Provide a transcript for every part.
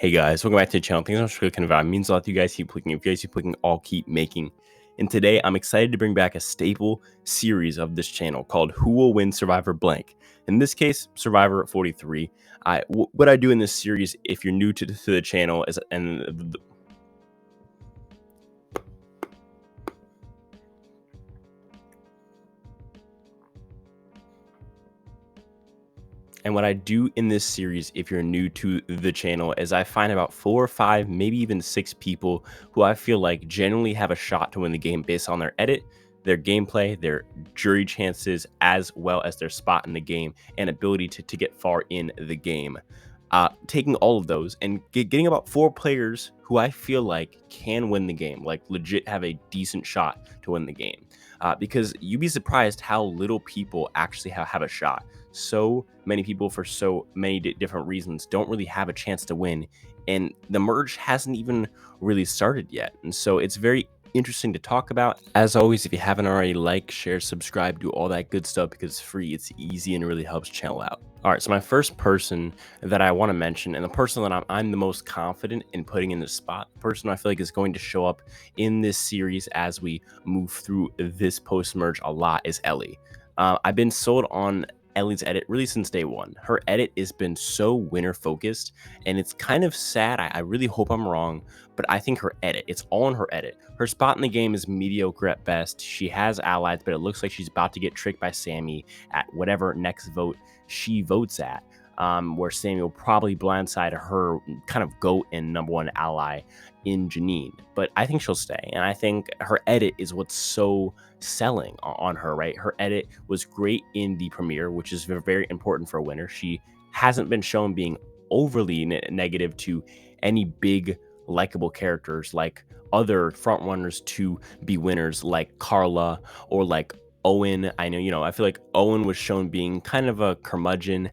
Hey guys, welcome back to the channel. Thanks so much for clicking about. It means a lot to you guys. Keep clicking. If you guys keep clicking, I'll keep making. And today I'm excited to bring back a staple series of this channel called Who Will Win Survivor Blank. In this case, Survivor 43. What I do in this series, if you're new to the channel, is And what I do in this series, if you're new to the channel, is I find about 4 or 5, maybe even 6 people who I feel like genuinely have a shot to win the game based on their edit, their gameplay, their jury chances, as well as their spot in the game and ability to get far in the game. Taking all of those and getting about 4 players who I feel like can win the game, like legit have a decent shot to win the game. Because you'd be surprised how little people actually have a shot. So many people, for so many different reasons, don't really have a chance to win, and the merge hasn't even really started yet. And so it's very interesting to talk about. As always, if you haven't already, like, share, subscribe, do all that good stuff because it's free, it's easy, and it really helps channel out. All right, so my first person that I want to mention, and the person that I'm the most confident in putting in the spot, the person I feel like is going to show up in this series as we move through this post-merge a lot, is Ellie. I've been sold on Ellie's edit really since day one. Her edit has been so winner focused, and it's kind of sad. I really hope I'm wrong, but I think her edit, it's all in her edit. Her spot in the game is mediocre at best. She has allies, but it looks like she's about to get tricked by Sami at whatever next vote she votes at, where Sami will probably blindside her kind of GOAT and #1 ally in Janine. But I think she'll stay, and I think her edit is what's so selling on her, right? Her edit was great in the premiere, which is very important for a winner. She hasn't been shown being overly negative to any big likable characters like other front runners to be winners, like Carla or like Owen. I know, I feel like Owen was shown being kind of a curmudgeon.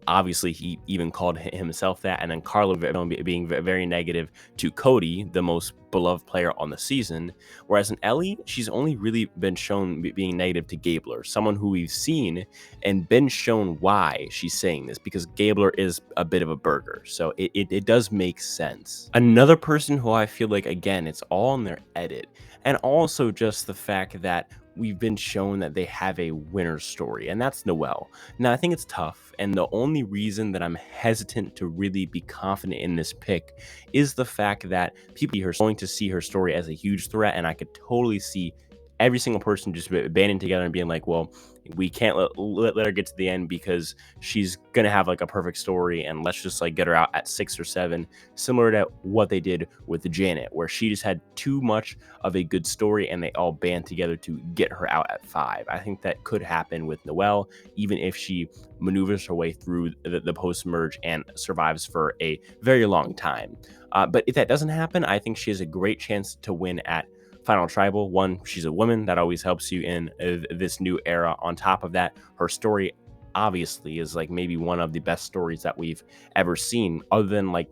Obviously, he even called himself that. And then Carla being very negative to Cody, the most beloved player on the season. Whereas in Ellie, she's only really been shown being negative to Gabler, someone who we've seen and been shown why she's saying this, because Gabler is a bit of a burger. So it does make sense. Another person who I feel like, again, it's all in their edit, and also just the fact that we've been shown that they have a winner story, and that's Noel. Now, I think it's tough, and the only reason that I'm hesitant to really be confident in this pick is the fact that people are going to see her story as a huge threat, and I could totally see every single person just banding together and being like, well, we can't let her get to the end because she's gonna have like a perfect story, and let's just like get her out at 6 or 7, similar to what they did with Janet, where she just had too much of a good story and they all band together to get her out at 5. I think that could happen with Noel, even if she maneuvers her way through the post-merge and survives for a very long time. But if that doesn't happen, I think she has a great chance to win at Final Tribal. One, she's a woman, that always helps you in this new era. On top of that, her story obviously is like maybe one of the best stories that we've ever seen, other than like,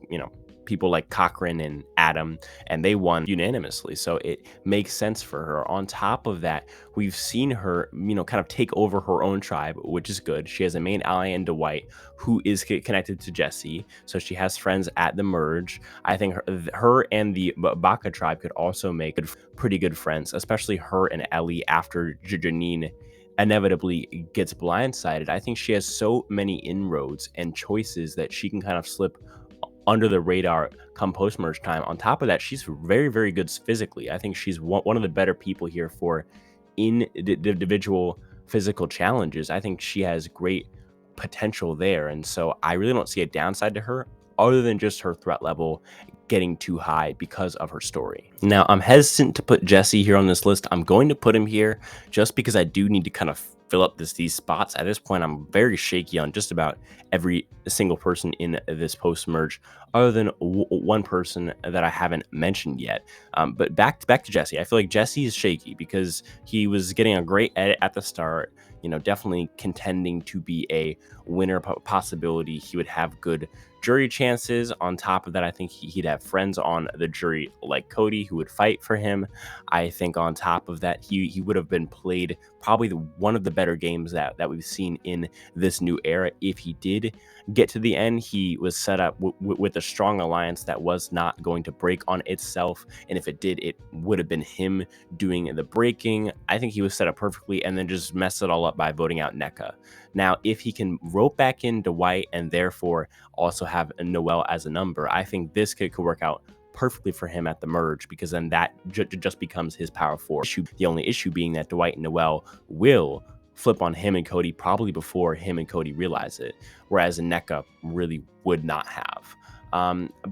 people like Cochran and Adam, and they won unanimously. So it makes sense for her. On top of that, we've seen her, kind of take over her own tribe, which is good. She has a main ally in Dwight, who is connected to Jesse. So she has friends at the merge. I think her and the Baka tribe could also make pretty good friends, especially her and Ellie after Janine inevitably gets blindsided. I think she has so many inroads and choices that she can kind of slip under the radar come post-merge time. On top of that, she's very, very good physically. I think she's one of the better people here for individual physical challenges. I think she has great potential there, and so I really don't see a downside to her other than just her threat level getting too high because of her story. Now, I'm hesitant to put Jesse here on this list. I'm going to put him here just because I do need to kind of fill up these spots. At this point, I'm very shaky on just about every single person in this post-merge, other than one person that I haven't mentioned yet. But back to Jesse. I feel like Jesse is shaky because he was getting a great edit at the start, definitely contending to be a winner possibility. He would have good jury chances. On top of that, I think he'd have friends on the jury like Cody who would fight for him. I think on top of that, he would have been played probably one of the better games that we've seen in this new era. If he did get to the end, he was set up with a strong alliance that was not going to break on itself, and if it did, it would have been him doing the breaking. I think he was set up perfectly, and then just messed it all up by voting out NECA. Now, if he can rope back in Dwight and therefore also have Noel as a number, I think this could work out perfectly for him at the merge, because then that just becomes his power four. The only issue being that Dwight and Noel will flip on him and Cody probably before him and Cody realize it, whereas NECA really would not have.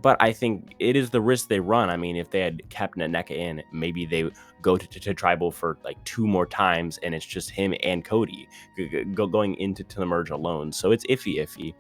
But I think it is the risk they run. I mean, if they had kept NECA in, maybe they go to tribal for like 2 more times, and it's just him and Cody going into the merge alone. So it's iffy.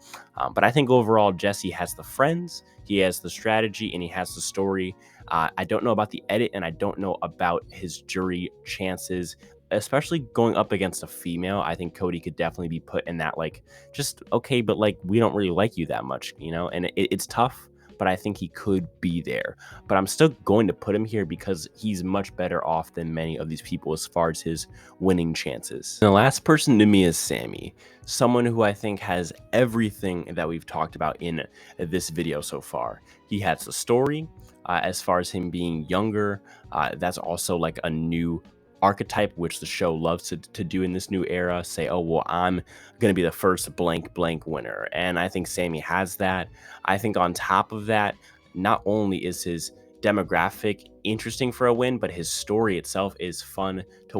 But I think overall, Jesse has the friends, he has the strategy, and he has the story. I don't know about the edit, and I don't know about his jury chances, especially going up against a female. I think Cody could definitely be put in that, like, just okay, but like, we don't really like you that much, you know, and it's tough, but I think he could be there. But I'm still going to put him here because he's much better off than many of these people as far as his winning chances. And the last person to me is Sami, someone who I think has everything that we've talked about in this video so far. He has the story, as far as him being younger. That's also like a new archetype which the show loves to do in this new era. Say, oh well, I'm gonna be the first blank winner, and I think Sami has that. I think on top of that, not only is his demographic interesting for a win, but his story itself is fun to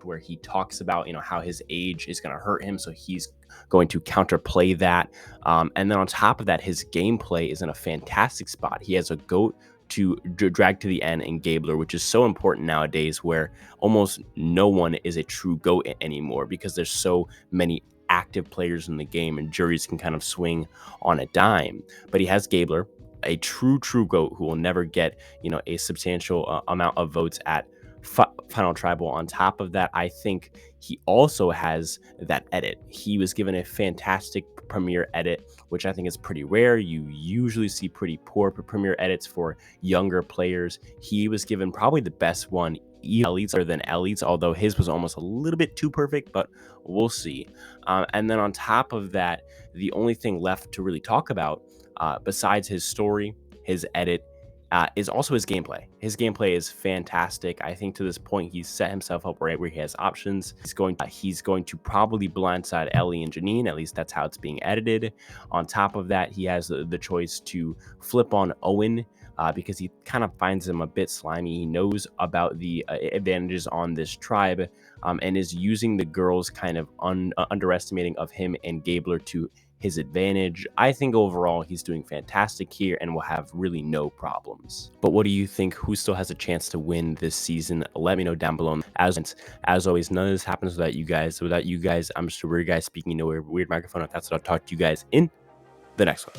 where he talks about, you know, how his age is going to hurt him, so he's going to counterplay that. And then on top of that, his gameplay is in a fantastic spot. He has a goat to drag to the end in Gabler, which is so important nowadays, where almost no one is a true GOAT anymore because there's so many active players in the game and juries can kind of swing on a dime. But he has Gabler, a true GOAT who will never get, you know, a substantial amount of votes at Final Tribal. On top of that, I think he also has that edit. He was given a fantastic premiere edit, which I think is pretty rare. You usually see pretty poor premiere edits for younger players. He was given probably the best one, Ellie's, other than Ellie's, although his was almost a little bit too perfect, but we'll see. And then on top of that, the only thing left to really talk about, besides his story, his edit, is also his gameplay. His gameplay is fantastic. I think to this point, he's set himself up right where he has options. He's going to probably blindside Ellie and Janine. At least that's how it's being edited. On top of that, he has the choice to flip on Owen, because he kind of finds him a bit slimy. He knows about the advantages on this tribe, and is using the girls kind of underestimating of him and Gabler to his advantage. I think overall he's doing fantastic here and will have really no problems. But what do you think? Who still has a chance to win this season? Let me know down below. As always, none of this happens without you guys. Without you guys, I'm just a weird guy speaking into a weird microphone. If that's what I'll talk to you guys in the next one.